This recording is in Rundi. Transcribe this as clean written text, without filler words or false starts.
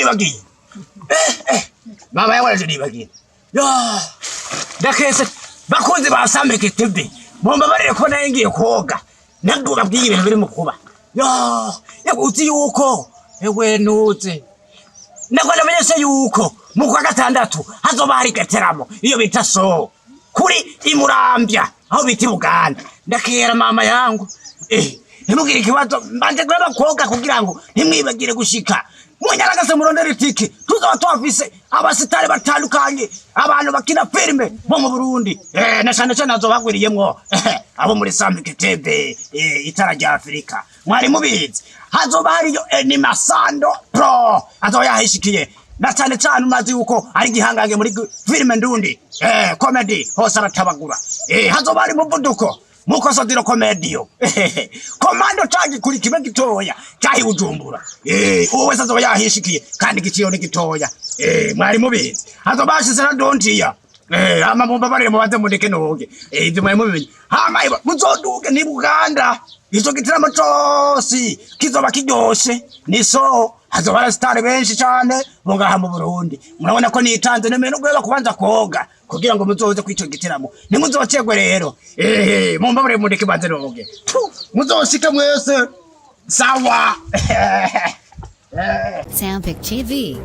nibagiye. Mama yangu nibagiye. Yo. Ndakese bakunzi ba Sameke TV. Bomba barire ko nayengiye koga. Nabwo babwiye ibintu biri mu kuba. Yo, yaguzi yuko ewe nuze. Nakora menyesha yuko mu kwa gatandatu hazoba hari gateramo iyo bita so. Kuri Imurambya aho bita Buganda. Ndakera mama yangu. Nimugire ikibazo mbanje kuraba koga kugira ngo ntimwibagire gushika. Munyaragase murondera itiki tuzoba twafise abasitari batandukanye abantu bakina filme bo mu Burundi na cyane nazo bagwiriyemwo abo muri Sameke TV itara rya Afrika mwari mubizi hazoba hariyo Masando Pro azo yahishikiye na cyane umazi yuko ari gihangange muri filme ndundi comedy hose aratabagura hazoba ari muvuduko muko sodiro komedio komando tagi kuri kibe gitoya cyahi Bujumbura uwo wese azoba yahishikiye kandi giciyo ni gitoya mwari mubizi hazobashize na dontiya ama mumba barire mubaze mundeke noge ibyo mwari mubizi hama muzoduke ni Buganda izo gitiramo cyose kizoba kiryoshe ni so hazoba star benshi cyane bongaha mu Burundi murabona ko nitanze nemeno gweba kubanza koga kugira ngo muzoze kwico gitiramo nimuzocegwe rero mumba barire mundeke baze noge muzoshika mwese sawa Sameke TV